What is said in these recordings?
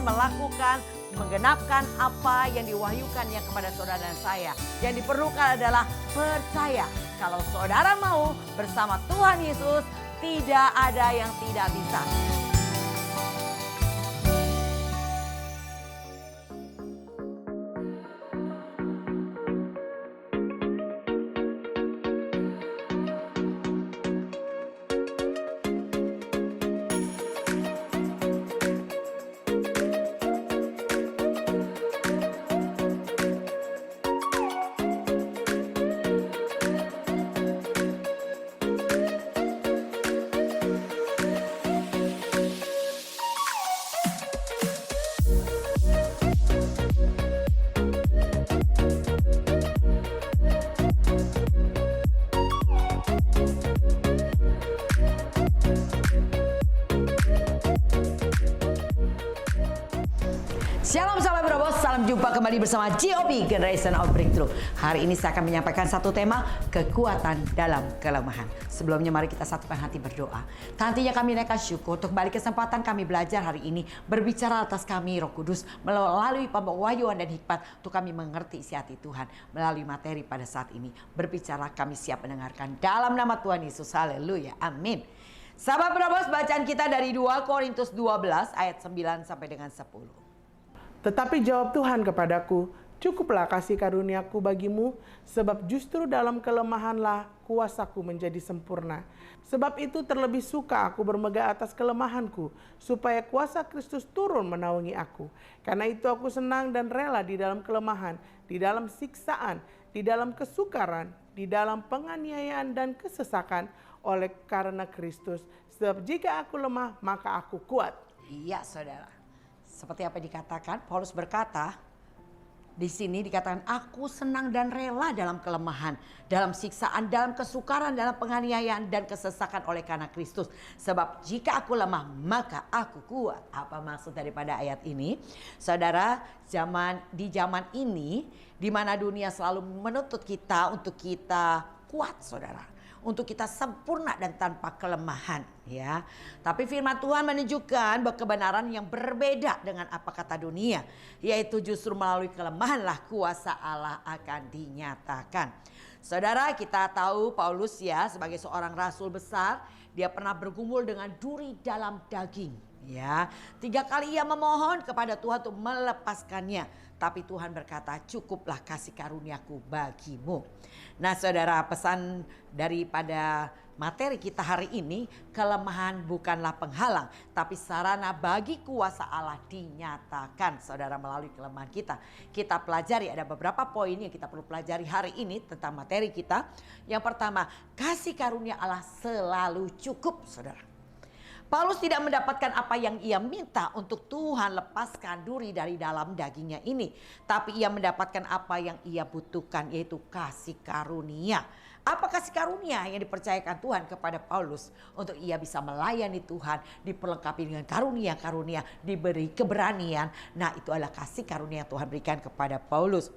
melakukan, menggenapkan apa yang diwahyukannya kepada saudara dan saya. Yang diperlukan adalah percaya. Kalau saudara mau bersama Tuhan Yesus, tidak ada yang tidak bisa. Shalom sahabat Brobos, salam jumpa kembali bersama GOB Generation of Breakthrough. Hari ini saya akan menyampaikan satu tema, kekuatan dalam kelemahan. Sebelumnya mari kita satukan hati berdoa. Nantinya kami naikkan syukur untuk kembali kesempatan kami belajar hari ini, berbicara atas kami Roh Kudus melalui pembaharuan dan hikmat untuk kami mengerti isi hati Tuhan melalui materi pada saat ini. Berbicara kami siap mendengarkan dalam nama Tuhan Yesus. Haleluya. Amin. Sahabat Brobos, bacaan kita dari 2 Korintus 12 ayat 9 sampai dengan 10. Tetapi jawab Tuhan kepadaku, cukuplah kasih karuniaku bagimu, sebab justru dalam kelemahanlah kuasaku menjadi sempurna. Sebab itu terlebih suka aku bermegah atas kelemahanku, supaya kuasa Kristus turun menaungi aku. Karena itu aku senang dan rela di dalam kelemahan, di dalam siksaan, di dalam kesukaran, di dalam penganiayaan dan kesesakan, oleh karena Kristus. Sebab jika aku lemah, maka aku kuat. Iya saudara. Seperti apa dikatakan, Paulus berkata, di sini dikatakan, aku senang dan rela dalam kelemahan, dalam siksaan, dalam kesukaran, dalam penganiayaan dan kesesakan oleh karena Kristus. Sebab jika aku lemah, maka aku kuat. Apa maksud daripada ayat ini? Saudara, di zaman ini, di mana dunia selalu menuntut kita untuk kita kuat, saudara. Untuk kita sempurna dan tanpa kelemahan, ya. Tapi firman Tuhan menunjukkan bahwa kebenaran yang berbeda dengan apa kata dunia, yaitu justru melalui kelemahanlah kuasa Allah akan dinyatakan. Saudara, kita tahu Paulus ya sebagai seorang rasul besar, dia pernah bergumul dengan duri dalam daging, ya. 3 kali ia memohon kepada Tuhan untuk melepaskannya. Tapi Tuhan berkata, cukuplah kasih karuniaku bagimu. Nah saudara, pesan daripada materi kita hari ini, kelemahan bukanlah penghalang, tapi sarana bagi kuasa Allah dinyatakan. Saudara, melalui kelemahan kita. Kita pelajari, ada beberapa poin yang kita perlu pelajari hari ini tentang materi kita. Yang pertama, kasih karunia Allah selalu cukup, saudara. Paulus tidak mendapatkan apa yang ia minta untuk Tuhan lepaskan duri dari dalam dagingnya ini. Tapi ia mendapatkan apa yang ia butuhkan, yaitu kasih karunia. Apa kasih karunia yang dipercayakan Tuhan kepada Paulus untuk ia bisa melayani Tuhan, diperlengkapi dengan karunia-karunia, diberi keberanian. Nah, itu adalah kasih karunia yang Tuhan berikan kepada Paulus.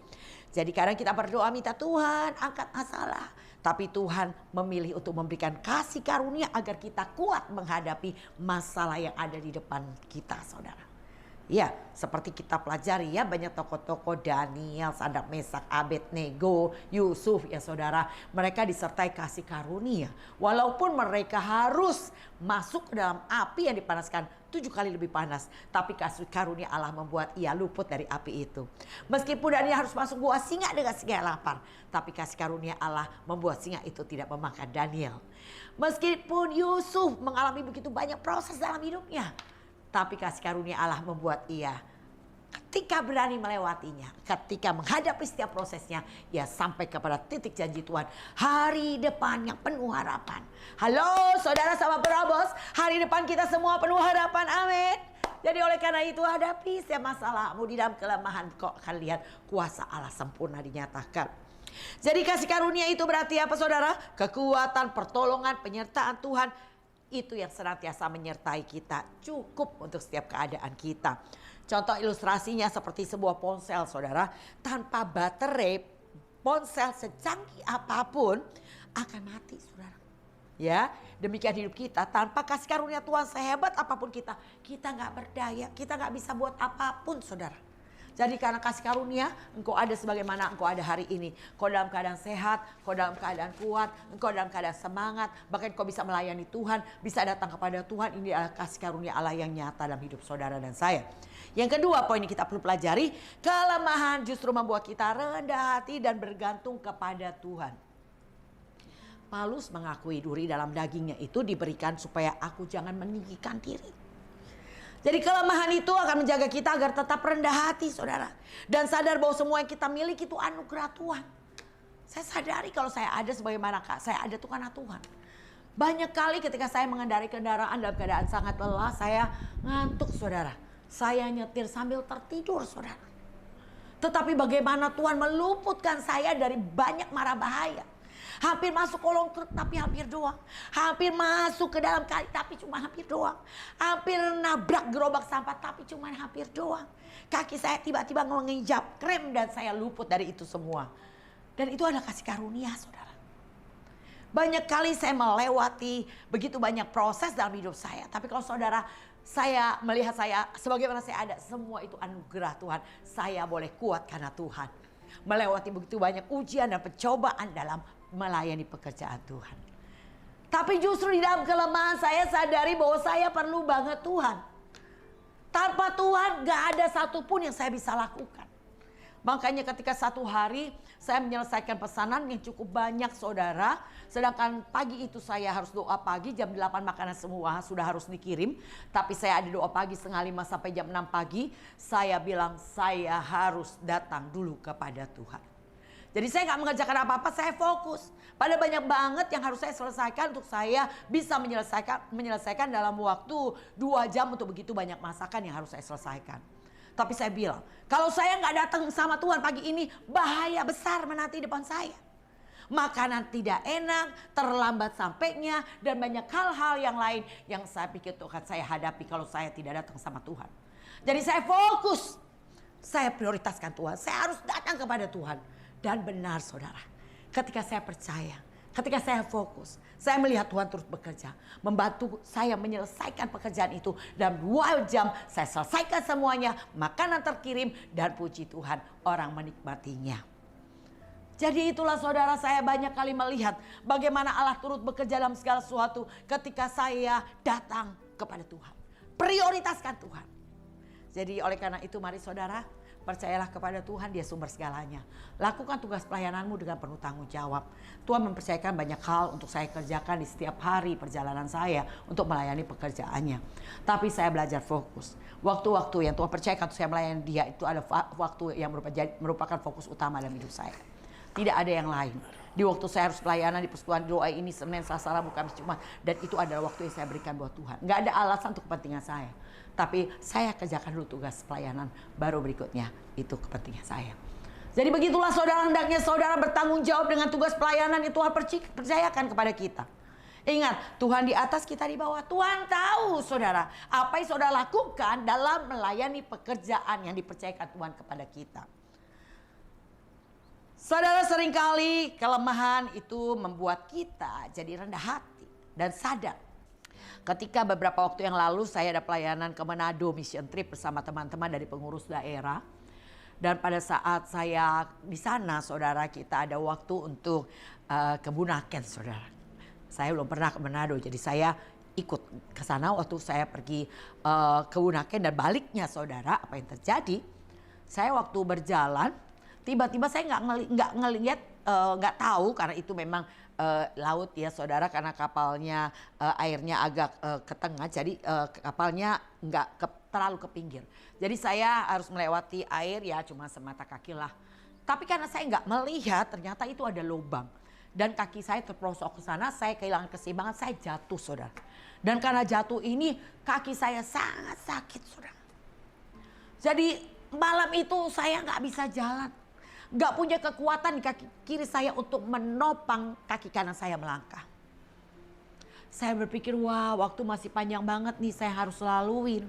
Jadi kadang kita berdoa minta Tuhan angkat masalah, tapi Tuhan memilih untuk memberikan kasih karunia agar kita kuat menghadapi masalah yang ada di depan kita, saudara. Ya, seperti kita pelajari ya, banyak tokoh-tokoh Daniel, Sadrak, Mesak, Abednego, Yusuf ya saudara. Mereka disertai kasih karunia. Walaupun mereka harus masuk ke dalam api yang dipanaskan 7 kali lebih panas. Tapi kasih karunia Allah membuat ia luput dari api itu. Meskipun Daniel harus masuk gua singa dengan singa lapar. Tapi kasih karunia Allah membuat singa itu tidak memakan Daniel. Meskipun Yusuf mengalami begitu banyak proses dalam hidupnya. Tapi kasih karunia Allah membuat ia ketika berani melewatinya, ketika menghadapi setiap prosesnya, ia sampai kepada titik janji Tuhan. Hari depan yang penuh harapan. Halo saudara sama Brobos, hari depan kita semua penuh harapan, amin. Jadi oleh karena itu hadapi setiap masalahmu di dalam kelemahan, kok akan lihat kuasa Allah sempurna dinyatakan. Jadi kasih karunia itu berarti apa saudara? Kekuatan, pertolongan, penyertaan Tuhan. Itu yang senantiasa menyertai kita, cukup untuk setiap keadaan kita. Contoh ilustrasinya seperti sebuah ponsel saudara. Tanpa baterai, ponsel secanggih apapun akan mati saudara. Ya, demikian hidup kita tanpa kasih karunia Tuhan sehebat apapun kita nggak berdaya, kita nggak bisa buat apapun, saudara. Jadi karena kasih karunia, engkau ada sebagaimana engkau ada hari ini. Engkau dalam keadaan sehat, engkau dalam keadaan kuat, engkau dalam keadaan semangat. Bahkan engkau bisa melayani Tuhan, bisa datang kepada Tuhan. Ini adalah kasih karunia Allah yang nyata dalam hidup saudara dan saya. Yang kedua poin yang kita perlu pelajari, kelemahan justru membuat kita rendah hati dan bergantung kepada Tuhan. Paulus mengakui duri dalam dagingnya itu diberikan supaya aku jangan meninggikan diri. Jadi kelemahan itu akan menjaga kita agar tetap rendah hati, saudara. Dan sadar bahwa semua yang kita miliki itu anugerah Tuhan. Saya sadari kalau saya ada sebagaimana saya ada itu karena Tuhan. Banyak kali ketika saya mengendarai kendaraan dalam keadaan sangat lelah, saya ngantuk, saudara. Saya nyetir sambil tertidur, saudara. Tetapi bagaimana Tuhan meluputkan saya dari banyak mara bahaya. Hampir masuk kolong truk tapi hampir doang. Hampir masuk ke dalam kali tapi cuma hampir doang. Hampir nabrak gerobak sampah tapi cuma hampir doang. Kaki saya tiba-tiba menginjak rem dan saya luput dari itu semua. Dan itu adalah kasih karunia, saudara. Banyak kali saya melewati begitu banyak proses dalam hidup saya. Tapi kalau saudara, saya melihat saya sebagaimana saya ada, semua itu anugerah Tuhan. Saya boleh kuat karena Tuhan. Melewati begitu banyak ujian dan pencobaan dalam melayani pekerjaan Tuhan. Tapi justru di dalam kelemahan saya sadari bahwa saya perlu banget Tuhan. Tanpa Tuhan gak ada satupun yang saya bisa lakukan. Makanya ketika satu hari saya menyelesaikan pesanan yang cukup banyak, saudara. Sedangkan pagi itu saya harus doa pagi, jam 8 makanan semua sudah harus dikirim. Tapi saya ada doa pagi setengah 5 sampai jam 6 pagi. Saya bilang saya harus datang dulu kepada Tuhan. Jadi saya gak mengerjakan apa-apa, saya fokus. Pada banyak banget yang harus saya selesaikan untuk saya bisa menyelesaikan dalam waktu 2 jam untuk begitu banyak masakan yang harus saya selesaikan. Tapi saya bilang, kalau saya gak datang sama Tuhan pagi ini, bahaya besar menanti depan saya. Makanan tidak enak, terlambat sampainya, dan banyak hal-hal yang lain yang saya pikir akan saya hadapi kalau saya tidak datang sama Tuhan. Jadi saya fokus, saya prioritaskan Tuhan, saya harus datang kepada Tuhan. Dan benar, saudara, ketika saya percaya, ketika saya fokus, saya melihat Tuhan terus bekerja, membantu saya menyelesaikan pekerjaan itu. Dalam 2 jam saya selesaikan semuanya, makanan terkirim, dan puji Tuhan orang menikmatinya. Jadi itulah, saudara, saya banyak kali melihat bagaimana Allah turut bekerja dalam segala sesuatu ketika saya datang kepada Tuhan. Prioritaskan Tuhan. Jadi oleh karena itu mari, saudara, percayalah kepada Tuhan, Dia sumber segalanya. Lakukan tugas pelayananmu dengan penuh tanggung jawab. Tuhan mempercayakan banyak hal untuk saya kerjakan di setiap hari perjalanan saya untuk melayani pekerjaannya. Tapi saya belajar fokus. Waktu-waktu yang Tuhan percayakan untuk saya melayani Dia itu adalah waktu yang merupakan fokus utama dalam hidup saya. Tidak ada yang lain. Di waktu saya harus pelayanan di persekutuan doa ini Senin, Selasa, Rabu, Kamis, Jumat. Dan itu adalah waktu yang saya berikan buat Tuhan. Nggak ada alasan untuk kepentingan saya. Tapi saya kerjakan dulu tugas pelayanan, baru berikutnya itu kepentingan saya. Jadi begitulah, saudara, hendaknya saudara bertanggung jawab dengan tugas pelayanan yang Tuhan percayakan kepada kita. Ingat, Tuhan di atas, kita di bawah. Tuhan tahu, saudara, apa yang saudara lakukan dalam melayani pekerjaan yang dipercayakan Tuhan kepada kita. Saudara, seringkali kelemahan itu membuat kita jadi rendah hati dan sadar. Ketika beberapa waktu yang lalu saya ada pelayanan ke Manado mission trip bersama teman-teman dari pengurus daerah. Dan pada saat saya di sana, saudara, kita ada waktu untuk ke Bunaken, saudara. Saya belum pernah ke Manado, jadi saya ikut ke sana waktu saya pergi ke Bunaken. Dan baliknya, saudara, apa yang terjadi? Saya waktu berjalan, tiba-tiba saya nggak ngelihat, nggak tahu karena itu memang laut ya, saudara, karena kapalnya airnya agak ke tengah, jadi kapalnya nggak terlalu ke pinggir. Jadi saya harus melewati air ya cuma semata kaki lah. Tapi karena saya nggak melihat, ternyata itu ada lubang. Dan kaki saya terperosok ke sana, saya kehilangan keseimbangan, saya jatuh, saudara. Dan karena jatuh ini, kaki saya sangat sakit, saudara. Jadi malam itu saya nggak bisa jalan. Gak punya kekuatan di kaki kiri saya untuk menopang kaki kanan saya melangkah. Saya berpikir, wah, waktu masih panjang banget nih, saya harus laluin.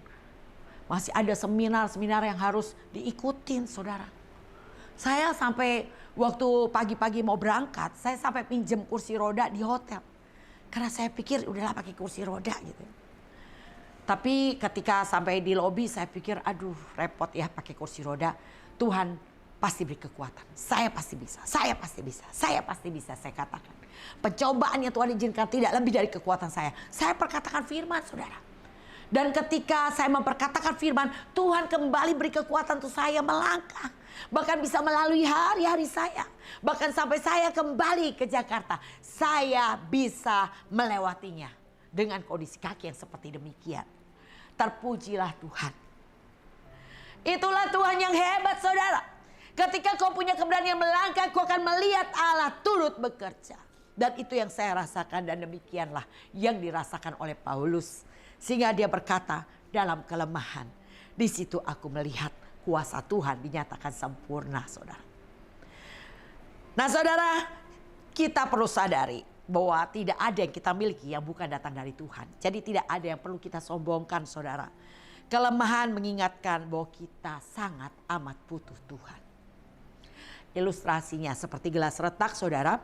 Masih ada seminar-seminar yang harus diikutin, saudara. Saya sampai waktu pagi-pagi mau berangkat, saya sampai pinjem kursi roda di hotel. Karena saya pikir udahlah pakai kursi roda gitu. Tapi ketika sampai di lobi saya pikir aduh repot ya pakai kursi roda. Tuhan pasti beri kekuatan. Saya pasti bisa, saya pasti bisa, saya pasti bisa, saya katakan. Pencobaan yang Tuhan izinkan tidak lebih dari kekuatan saya. Saya perkatakan firman, saudara. Dan ketika saya memperkatakan firman, Tuhan kembali beri kekuatan untuk saya melangkah. Bahkan bisa melalui hari-hari saya. Bahkan sampai saya kembali ke Jakarta, saya bisa melewatinya. Dengan kondisi kaki yang seperti demikian. Terpujilah Tuhan. Itulah Tuhan yang hebat, saudara. Ketika kau punya keberanian melangkah, kau akan melihat Allah turut bekerja. Dan itu yang saya rasakan, dan demikianlah yang dirasakan oleh Paulus. Sehingga dia berkata, dalam kelemahan, di situ aku melihat kuasa Tuhan dinyatakan sempurna, saudara. Nah, saudara, kita perlu sadari bahwa tidak ada yang kita miliki yang bukan datang dari Tuhan. Jadi tidak ada yang perlu kita sombongkan, saudara. Kelemahan mengingatkan bahwa kita sangat amat butuh Tuhan. Ilustrasinya seperti gelas retak, saudara.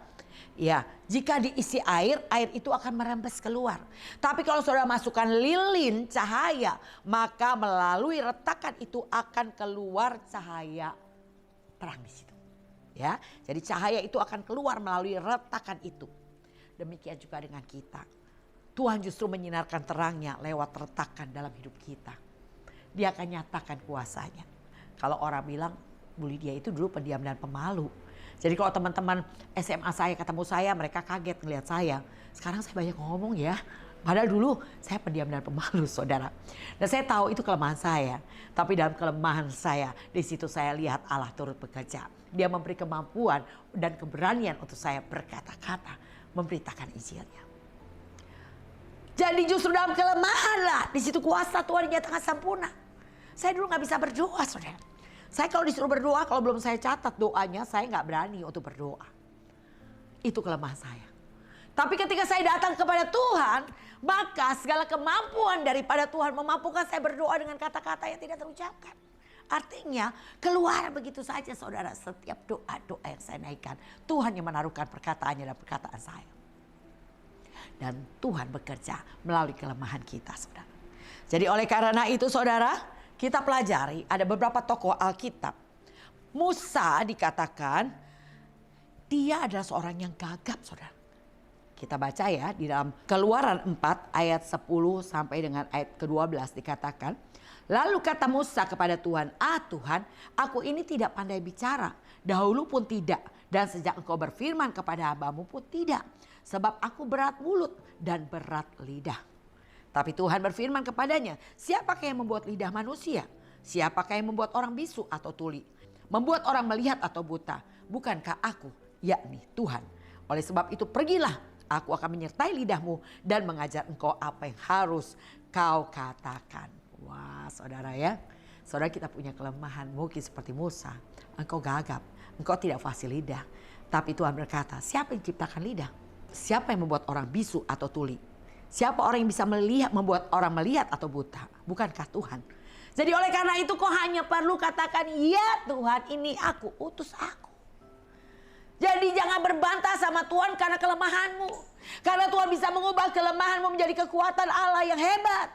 Ya, jika diisi air, air itu akan merembes keluar. Tapi kalau saudara masukkan lilin cahaya, maka melalui retakan itu akan keluar cahaya terang di situ. Ya, jadi cahaya itu akan keluar melalui retakan itu. Demikian juga dengan kita. Tuhan justru menyinarkan terangnya lewat retakan dalam hidup kita. Dia akan nyatakan kuasanya. Kalau orang bilang, Bu Lydia itu dulu pendiam dan pemalu. Jadi kalau teman-teman SMA saya ketemu saya, mereka kaget ngelihat saya. Sekarang saya banyak ngomong ya. Padahal dulu saya pendiam dan pemalu, saudara. Dan saya tahu itu kelemahan saya. Tapi dalam kelemahan saya, di situ saya lihat Allah turut bekerja. Dia memberi kemampuan dan keberanian untuk saya berkata-kata, memberitakan Injilnya. Jadi justru dalam kelemahan lah, di situ kuasa Tuhan dinyatakan sempurna. Saya dulu nggak bisa berdoa, saudara. Saya kalau disuruh berdoa, kalau belum saya catat doanya, saya nggak berani untuk berdoa. Itu kelemahan saya. Tapi ketika saya datang kepada Tuhan, maka segala kemampuan daripada Tuhan memampukan saya berdoa dengan kata-kata yang tidak terucapkan. Artinya keluar begitu saja, saudara, setiap doa-doa yang saya naikkan. Tuhan yang menaruhkan perkataannya dan perkataan saya. Dan Tuhan bekerja melalui kelemahan kita, saudara. Jadi oleh karena itu, saudara, kita pelajari ada beberapa tokoh Alkitab. Musa dikatakan dia adalah seorang yang gagap, saudara. Kita baca ya di dalam Keluaran 4 ayat 10 sampai dengan ayat ke-12 dikatakan. Lalu kata Musa kepada Tuhan, Tuhan, aku ini tidak pandai bicara. Dahulu pun tidak. Dan sejak engkau berfirman kepada hambamu pun tidak. Sebab aku berat mulut dan berat lidah. Tapi Tuhan berfirman kepadanya, siapakah yang membuat lidah manusia? Siapakah yang membuat orang bisu atau tuli? Membuat orang melihat atau buta? Bukankah aku, yakni Tuhan? Oleh sebab itu pergilah, aku akan menyertai lidahmu dan mengajar engkau apa yang harus kau katakan. Wah, saudara ya. Saudara, kita punya kelemahan mungkin seperti Musa. Engkau gagap, engkau tidak fasih lidah. Tapi Tuhan berkata, siapa yang ciptakan lidah? Siapa yang membuat orang bisu atau tuli? Siapa orang yang bisa membuat orang melihat atau buta? Bukankah Tuhan? Jadi oleh karena itu kau hanya perlu katakan, ya Tuhan, ini aku, utus aku. Jadi jangan berbantah sama Tuhan karena kelemahanmu. Karena Tuhan bisa mengubah kelemahanmu menjadi kekuatan Allah yang hebat.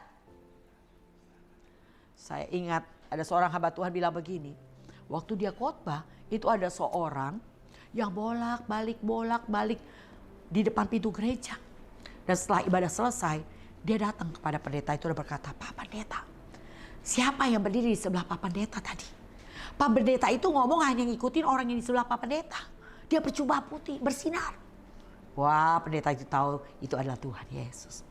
Saya ingat ada seorang hamba Tuhan bilang begini. Waktu dia khotbah, itu ada seorang yang bolak-balik di depan pintu gereja. Dan setelah ibadah selesai, dia datang kepada pendeta itu dan berkata, Pak Pendeta, siapa yang berdiri di sebelah Pak Pendeta tadi? Pak Pendeta itu ngomong hanya ngikutin orang yang di sebelah Pak Pendeta. Dia berjubah putih, bersinar. Wah, pendeta itu tahu itu adalah Tuhan Yesus.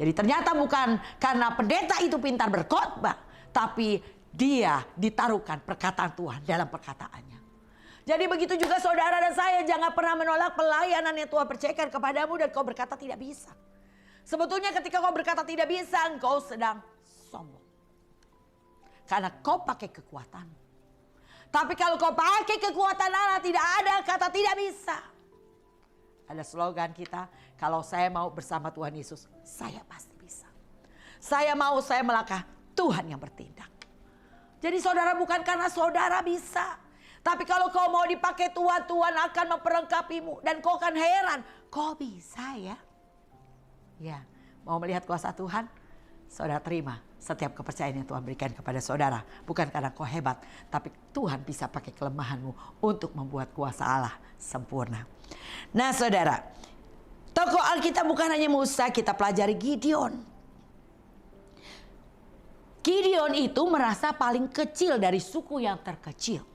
Jadi ternyata bukan karena pendeta itu pintar berkhotbah, tapi dia ditaruhkan perkataan Tuhan dalam perkataannya. Jadi begitu juga saudara dan saya, jangan pernah menolak pelayanan yang Tuhan percayakan kepadamu dan kau berkata tidak bisa. Sebetulnya ketika kau berkata tidak bisa, engkau sedang sombong. Karena kau pakai kekuatan. Tapi kalau kau pakai kekuatan Allah, tidak ada kata tidak bisa. Ada slogan kita, kalau saya mau bersama Tuhan Yesus, saya pasti bisa. Saya mau, saya melangkah, Tuhan yang bertindak. Jadi saudara, bukan karena saudara bisa. Tapi kalau kau mau dipakai Tuhan, Tuhan akan memperlengkapimu. Dan kau akan heran, kok bisa ya? Ya, mau melihat kuasa Tuhan? Saudara terima setiap kepercayaan yang Tuhan berikan kepada saudara. Bukan karena kau hebat, tapi Tuhan bisa pakai kelemahanmu untuk membuat kuasa Allah sempurna. Nah saudara, tokoh Alkitab bukan hanya Musa, kita pelajari Gideon. Gideon itu merasa paling kecil dari suku yang terkecil.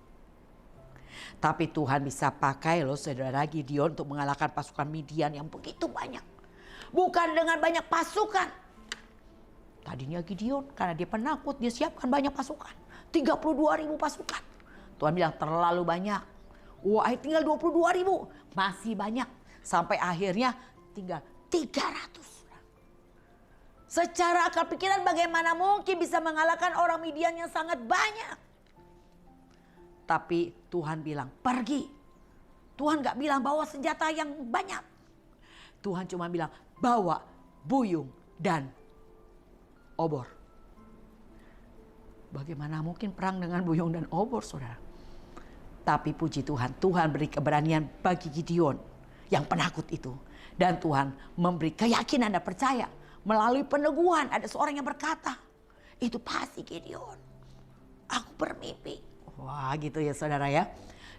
Tapi Tuhan bisa pakai loh saudara Gideon untuk mengalahkan pasukan Midian yang begitu banyak. Bukan dengan banyak pasukan. Tadinya Gideon karena dia penakut, dia siapkan banyak pasukan. 32.000 pasukan. Tuhan bilang terlalu banyak. Wah tinggal 22.000. Masih banyak. Sampai akhirnya tinggal 300. Secara akal pikiran bagaimana mungkin bisa mengalahkan orang Midian yang sangat banyak. Tapi Tuhan bilang pergi. Tuhan gak bilang bawa senjata yang banyak. Tuhan cuma bilang bawa buyung dan obor. Bagaimana mungkin perang dengan buyung dan obor saudara. Tapi puji Tuhan, Tuhan beri keberanian bagi Gideon yang penakut itu. Dan Tuhan memberi keyakinan dan percaya. Melalui peneguhan ada seorang yang berkata, itu pasti Gideon. Aku bermimpi. Wah gitu ya saudara ya.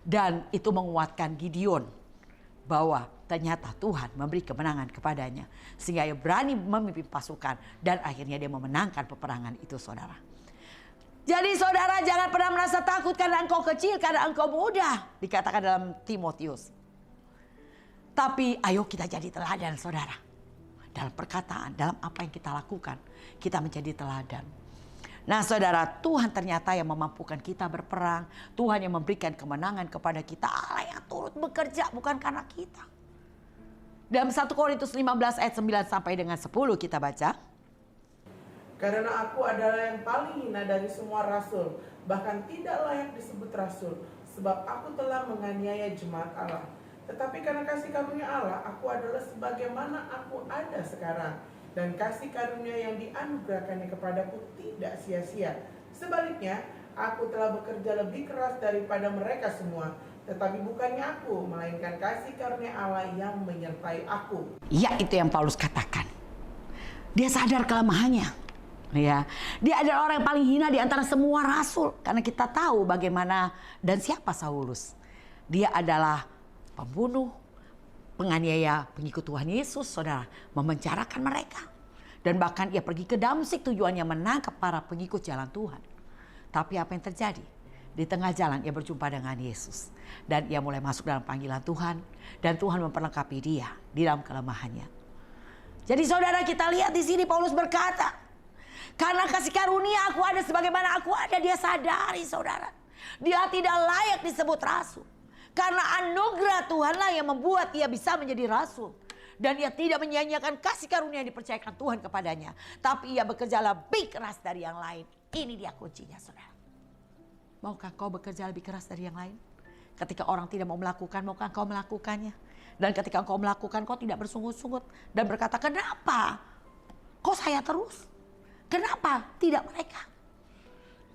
Dan itu menguatkan Gideon bahwa ternyata Tuhan memberi kemenangan kepadanya. Sehingga ia berani memimpin pasukan dan akhirnya dia memenangkan peperangan itu saudara. Jadi saudara jangan pernah merasa takut karena engkau kecil, karena engkau muda. Dikatakan dalam Timotius. Tapi ayo kita jadi teladan saudara. Dalam perkataan, dalam apa yang kita lakukan, kita menjadi teladan. Nah saudara, Tuhan ternyata yang memampukan kita berperang. Tuhan yang memberikan kemenangan kepada kita. Allah yang turut bekerja bukan karena kita. Dalam 1 Korintus 15 ayat 9 sampai dengan 10 kita baca. Karena aku adalah yang paling hina dari semua rasul, bahkan tidak layak disebut rasul, sebab aku telah menganiaya jemaat Allah. Tetapi karena kasih karunia Allah, aku adalah sebagaimana aku ada sekarang. Dan kasih karunia yang dianugerahkannya kepadaku tidak sia-sia. Sebaliknya, aku telah bekerja lebih keras daripada mereka semua. Tetapi bukannya aku, melainkan kasih karunia Allah yang menyertai aku. Ya, itu yang Paulus katakan. Dia sadar kelemahannya. Ya, dia adalah orang yang paling hina di antara semua rasul. Karena kita tahu bagaimana dan siapa Saulus. Dia adalah pembunuh, penganiaya pengikut Tuhan Yesus, saudara, memenjarakan mereka. Dan bahkan ia pergi ke Damsyik tujuannya menangkap para pengikut jalan Tuhan. Tapi apa yang terjadi? Di tengah jalan ia berjumpa dengan Yesus. Dan ia mulai masuk dalam panggilan Tuhan. Dan Tuhan memperlengkapi dia di dalam kelemahannya. Jadi saudara kita lihat di sini Paulus berkata, karena kasih karunia aku ada sebagaimana aku ada, dia sadari saudara. Dia tidak layak disebut rasul. Karena anugerah Tuhanlah yang membuat ia bisa menjadi rasul. Dan ia tidak menyia-nyiakan kasih karunia yang dipercayakan Tuhan kepadanya. Tapi ia bekerja lebih keras dari yang lain. Ini dia kuncinya saudara. Maukah kau bekerja lebih keras dari yang lain? Ketika orang tidak mau melakukan, maukah kau melakukannya? Dan ketika kau melakukan, kau tidak bersungut-sungut. Dan berkata, kenapa? Kok saya terus? Kenapa tidak mereka?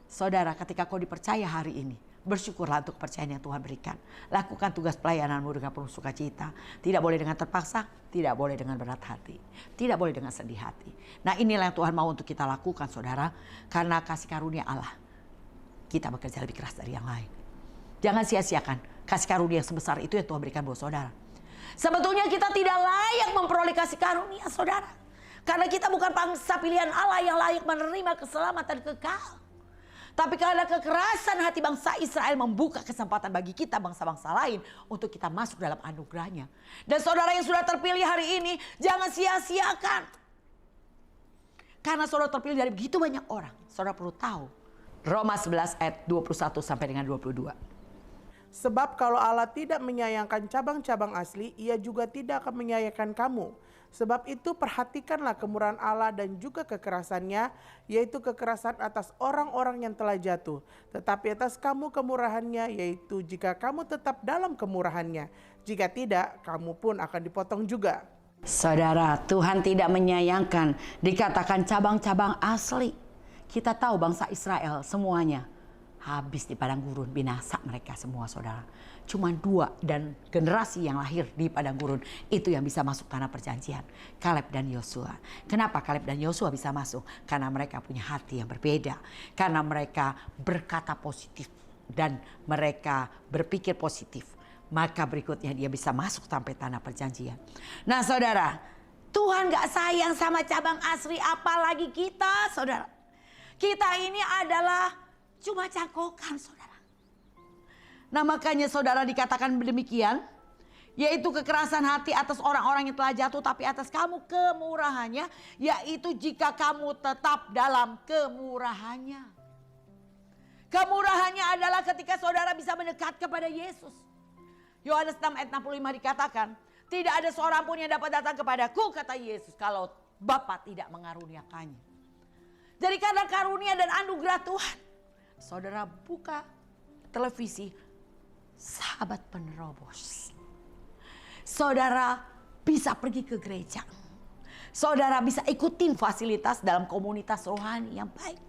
Saudara, ketika kau dipercaya hari ini, bersyukurlah untuk kepercayaan yang Tuhan berikan. Lakukan tugas pelayananmu dengan penuh sukacita. Tidak boleh dengan terpaksa, tidak boleh dengan berat hati, tidak boleh dengan sedih hati. Nah inilah yang Tuhan mau untuk kita lakukan saudara. Karena kasih karunia Allah, kita bekerja lebih keras dari yang lain. Jangan sia-siakan kasih karunia yang sebesar itu yang Tuhan berikan buat saudara. Sebetulnya kita tidak layak memperoleh kasih karunia saudara. Karena kita bukan bangsa pilihan Allah yang layak menerima keselamatan kekal. Tapi karena kekerasan hati bangsa Israel membuka kesempatan bagi kita bangsa-bangsa lain untuk kita masuk dalam anugerahnya. Dan saudara yang sudah terpilih hari ini jangan sia-siakan. Karena saudara terpilih dari begitu banyak orang. Saudara perlu tahu. Roma 11 ayat 21 sampai dengan 22. Sebab kalau Allah tidak menyayangkan cabang-cabang asli, ia juga tidak akan menyayangkan kamu. Sebab itu perhatikanlah kemurahan Allah dan juga kekerasannya, yaitu kekerasan atas orang-orang yang telah jatuh. Tetapi atas kamu kemurahannya, yaitu jika kamu tetap dalam kemurahannya. Jika tidak, kamu pun akan dipotong juga. Saudara, Tuhan tidak menyayangkan dikatakan cabang-cabang asli. Kita tahu bangsa Israel semuanya habis di padang gurun, binasa mereka semua saudara. Cuma 2 dan generasi yang lahir di padang gurun itu yang bisa masuk tanah perjanjian, Kaleb dan Yosua. Kenapa Kaleb dan Yosua bisa masuk? Karena mereka punya hati yang berbeda, karena mereka berkata positif dan mereka berpikir positif. Maka berikutnya dia bisa masuk sampai tanah perjanjian. Nah saudara, Tuhan gak sayang sama cabang asli, apalagi kita saudara. Kita ini adalah cuma cangkokan saudara. Nah makanya saudara dikatakan demikian, yaitu kekerasan hati atas orang-orang yang telah jatuh, tapi atas kamu kemurahannya, yaitu jika kamu tetap dalam kemurahannya. Kemurahannya adalah ketika saudara bisa mendekat kepada Yesus. Yohanes 6 ayat 65 dikatakan, tidak ada seorang pun yang dapat datang kepadaku, kata Yesus, kalau Bapa tidak mengaruniakannya. Jadi karena karunia dan anugerah Tuhan, saudara buka televisi, sahabat penerobos. Saudara bisa pergi ke gereja. Saudara bisa ikutin fasilitas dalam komunitas rohani yang baik.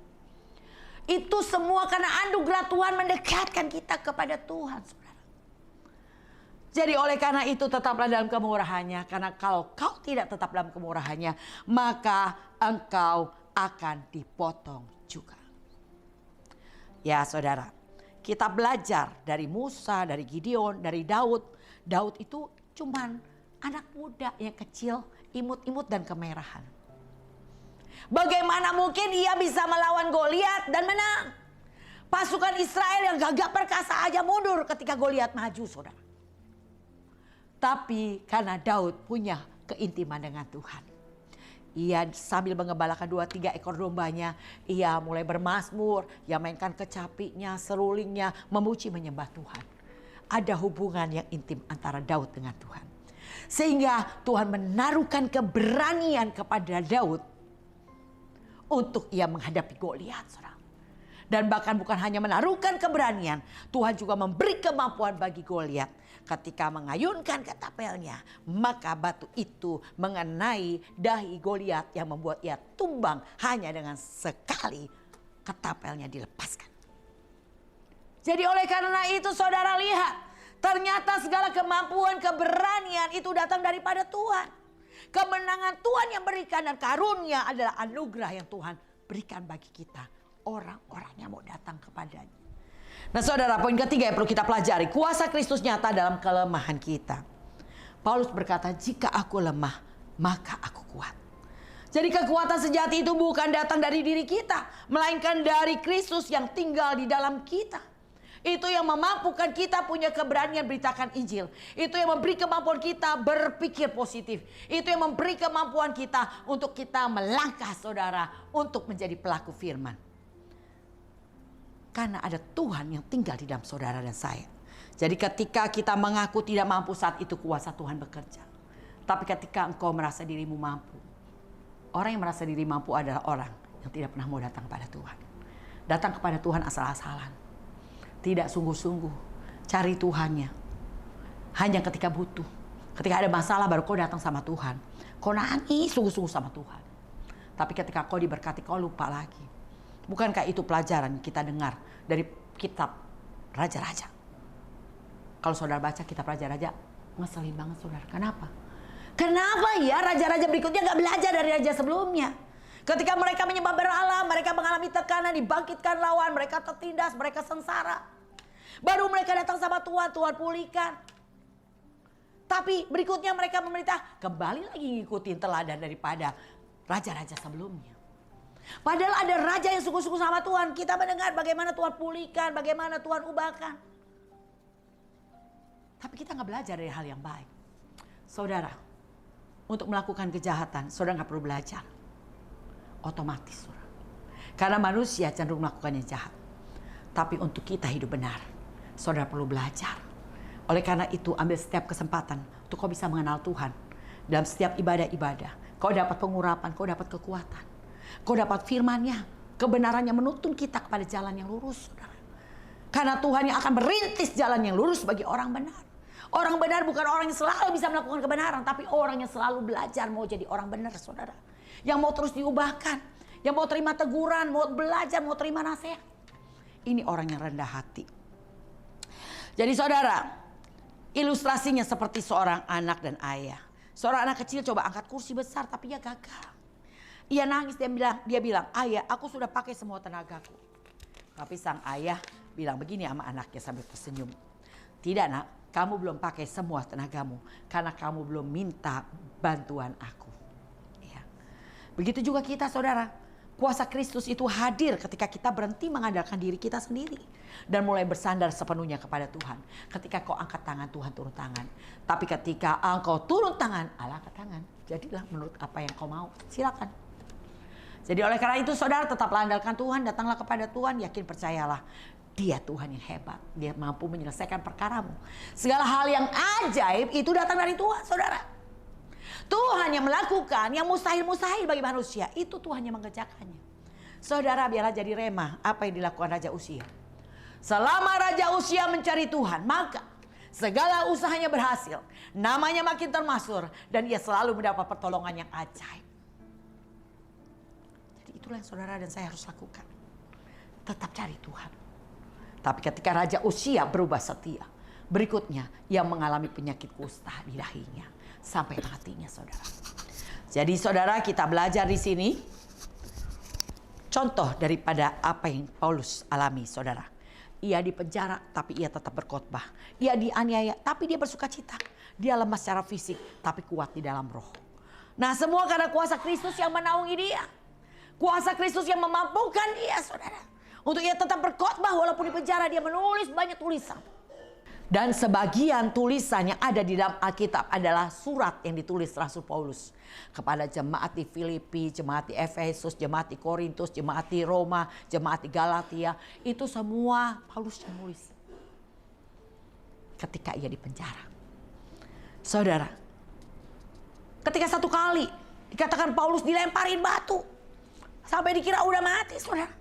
Itu semua karena anugerah Tuhan mendekatkan kita kepada Tuhan, saudara. Jadi oleh karena itu tetaplah dalam kemurahannya. Karena kalau kau tidak tetap dalam kemurahannya, maka engkau akan dipotong juga. Ya saudara, kita belajar dari Musa, dari Gideon, dari Daud. Daud itu cuman anak muda yang kecil, imut-imut dan kemerahan. Bagaimana mungkin ia bisa melawan Goliat dan menang? Pasukan Israel yang gagah perkasa aja mundur ketika Goliat maju, saudara. Tapi karena Daud punya keintiman dengan Tuhan, ia sambil mengembalakan 2-3 ekor dombanya, ia mulai bermazmur, ia mainkan kecapinya, serulingnya, memuji menyembah Tuhan. Ada hubungan yang intim antara Daud dengan Tuhan. Sehingga Tuhan menaruhkan keberanian kepada Daud untuk ia menghadapi Goliat, saudara. Dan bahkan bukan hanya menaruhkan keberanian, Tuhan juga memberi kemampuan bagi Goliat. Ketika mengayunkan ketapelnya, maka batu itu mengenai dahi Goliat yang membuat ia tumbang hanya dengan sekali ketapelnya dilepaskan. Jadi oleh karena itu saudara lihat, ternyata segala kemampuan, keberanian itu datang daripada Tuhan. Kemenangan Tuhan yang berikan dan karunia adalah anugerah yang Tuhan berikan bagi kita, orang-orang yang mau datang kepadanya. Nah saudara, poin ketiga yang perlu kita pelajari, kuasa Kristus nyata dalam kelemahan kita. Paulus berkata, jika aku lemah, maka aku kuat. Jadi kekuatan sejati itu bukan datang dari diri kita, melainkan dari Kristus yang tinggal di dalam kita. Itu yang memampukan kita punya keberanian beritakan Injil. Itu yang memberi kemampuan kita berpikir positif. Itu yang memberi kemampuan kita untuk kita melangkah saudara, untuk menjadi pelaku firman. Karena ada Tuhan yang tinggal di dalam saudara dan saya. Jadi ketika kita mengaku tidak mampu, saat itu kuasa Tuhan bekerja. Tapi ketika engkau merasa dirimu mampu, orang yang merasa diri mampu adalah orang yang tidak pernah mau datang kepada Tuhan. Datang kepada Tuhan asal-asalan. Tidak sungguh-sungguh cari Tuhannya. Hanya ketika butuh. Ketika ada masalah baru kau datang sama Tuhan. Kau nangis sungguh-sungguh sama Tuhan. Tapi ketika kau diberkati kau lupa lagi. Bukankah itu pelajaran kita dengar dari kitab Raja-Raja? Kalau saudara baca kitab Raja-Raja, ngeselin banget saudara. Kenapa? Kenapa ya raja-raja berikutnya gak belajar dari raja sebelumnya? Ketika mereka menyembah berhala, mereka mengalami tekanan, dibangkitkan lawan, mereka tertindas, mereka sengsara. Baru mereka datang sama Tuhan, Tuhan pulihkan. Tapi berikutnya mereka memerintah kembali lagi ngikutin teladan daripada raja-raja sebelumnya. Padahal ada raja yang sungguh-sungguh sama Tuhan. Kita mendengar bagaimana Tuhan pulihkan, bagaimana Tuhan ubahkan. Tapi kita gak belajar dari hal yang baik. Saudara, untuk melakukan kejahatan, saudara gak perlu belajar. Otomatis, saudara. Karena manusia cenderung melakukan yang jahat. Tapi untuk kita hidup benar, saudara perlu belajar. Oleh karena itu, ambil setiap kesempatan untuk kau bisa mengenal Tuhan. Dalam setiap ibadah-ibadah, kau dapat pengurapan, kau dapat kekuatan. Kau dapat firman-Nya, kebenarannya menuntun kita kepada jalan yang lurus, saudara. Karena Tuhan yang akan merintis jalan yang lurus bagi orang benar. Orang benar bukan orang yang selalu bisa melakukan kebenaran, tapi orang yang selalu belajar mau jadi orang benar, saudara. Yang mau terus diubahkan, yang mau terima teguran, mau belajar, mau terima nasihat. Ini orang yang rendah hati. Jadi saudara, ilustrasinya seperti seorang anak dan ayah. Seorang anak kecil coba angkat kursi besar tapi ia gagal. Ia nangis, dia bilang, ayah, aku sudah pakai semua tenagaku. Tapi sang ayah bilang begini sama anaknya sambil tersenyum. Tidak nak, kamu belum pakai semua tenagamu karena kamu belum minta bantuan aku. Ya. Begitu juga kita saudara. Kuasa Kristus itu hadir ketika kita berhenti mengandalkan diri kita sendiri. Dan mulai bersandar sepenuhnya kepada Tuhan. Ketika kau angkat tangan, Tuhan turun tangan. Tapi ketika engkau turun tangan, Allah angkat tangan. Jadilah menurut apa yang kau mau. Silakan. Jadi oleh karena itu saudara tetaplah andalkan Tuhan. Datanglah kepada Tuhan, yakin percayalah. Dia Tuhan yang hebat. Dia mampu menyelesaikan perkaramu. Segala hal yang ajaib itu datang dari Tuhan saudara. Tuhan yang melakukan yang mustahil-mustahil bagi manusia. Itu Tuhan yang mengerjakannya. Saudara, biarlah jadi rema apa yang dilakukan Raja Uzia. Selama Raja Uzia mencari Tuhan, maka segala usahanya berhasil. Namanya makin termasyhur. Dan ia selalu mendapat pertolongan yang ajaib. Jadi itulah yang saudara dan saya harus lakukan. Tetap cari Tuhan. Tapi ketika Raja Uzia berubah setia, berikutnya ia mengalami penyakit kusta di dahinya. Sampai matinya saudara. Jadi saudara, kita belajar di sini contoh daripada apa yang Paulus alami saudara. Ia dipenjara tapi ia tetap berkhotbah. Ia dianiaya tapi dia bersuka cita. Dia lemah secara fisik tapi kuat di dalam roh. Nah semua karena kuasa Kristus yang menaungi dia. Kuasa Kristus yang memampukan dia saudara. Untuk ia tetap berkhotbah walaupun di penjara, dia menulis banyak tulisan. Dan sebagian tulisan yang ada di dalam Alkitab adalah surat yang ditulis Rasul Paulus kepada jemaat di Filipi, jemaat di Efesus, jemaat di Korintus, jemaat di Roma, jemaat di Galatia. Itu semua Paulus yang nulis ketika ia di penjara. Saudara, ketika satu kali dikatakan Paulus dilemparin batu sampai dikira udah mati saudara.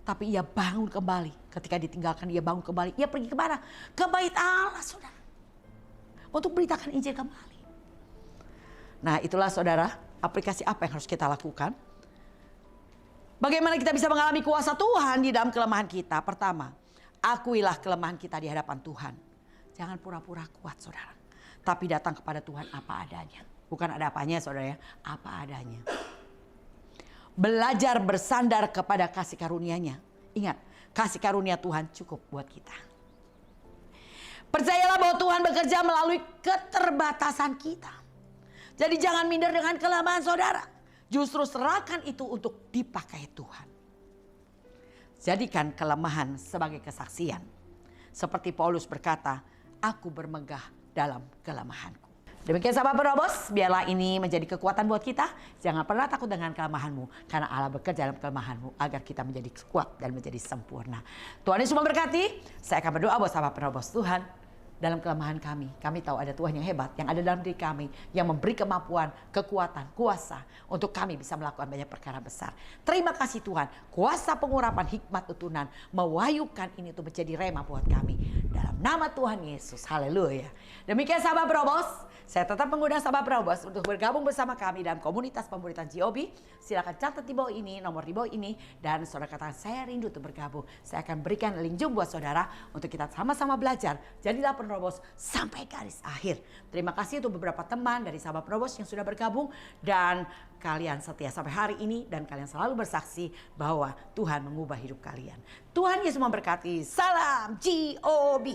Tapi ia bangun kembali. Ketika ditinggalkan ia bangun kembali. Ia pergi kemana? Ke bait Allah saudara. Untuk beritakan Injil kembali. Nah itulah saudara. Aplikasi apa yang harus kita lakukan? Bagaimana kita bisa mengalami kuasa Tuhan di dalam kelemahan kita? Pertama, akuilah kelemahan kita di hadapan Tuhan. Jangan pura-pura kuat saudara. Tapi datang kepada Tuhan apa adanya. Bukan ada apanya saudara ya. Apa adanya. Belajar bersandar kepada kasih karunia-Nya. Ingat, kasih karunia Tuhan cukup buat kita. Percayalah bahwa Tuhan bekerja melalui keterbatasan kita. Jadi jangan minder dengan kelemahan saudara. Justru serahkan itu untuk dipakai Tuhan. Jadikan kelemahan sebagai kesaksian. Seperti Paulus berkata, aku bermegah dalam kelemahanku. Demikian sahabat Penobos, biarlah ini menjadi kekuatan buat kita. Jangan pernah takut dengan kelemahanmu. Karena Allah bekerja dalam kelemahanmu agar kita menjadi kuat dan menjadi sempurna. Tuhan Yesus memberkati. Saya akan berdoa buat sahabat Penobos. Tuhan, dalam kelemahan kami tahu ada Tuhan yang hebat yang ada dalam diri kami. Yang memberi kemampuan, kekuatan, kuasa untuk kami bisa melakukan banyak perkara besar. Terima kasih Tuhan. Kuasa pengurapan hikmat utunan mewahyukan ini untuk menjadi rema buat kami. Dalam nama Tuhan Yesus. Haleluya. Demikian sahabat Penobos. Saya tetap mengundang sahabat Penobos untuk bergabung bersama kami dalam komunitas pemberitaan GOB. Silakan catat di bawah ini, nomor di bawah ini. Dan saudara katakan, saya rindu untuk bergabung. Saya akan berikan link Zoom buat saudara untuk kita sama-sama belajar. Jadilah Penobos sampai garis akhir. Terima kasih untuk beberapa teman dari sahabat Penobos yang sudah bergabung. Dan kalian setia sampai hari ini. Dan kalian selalu bersaksi bahwa Tuhan mengubah hidup kalian. Tuhan Yesus memberkati. Salam GOB.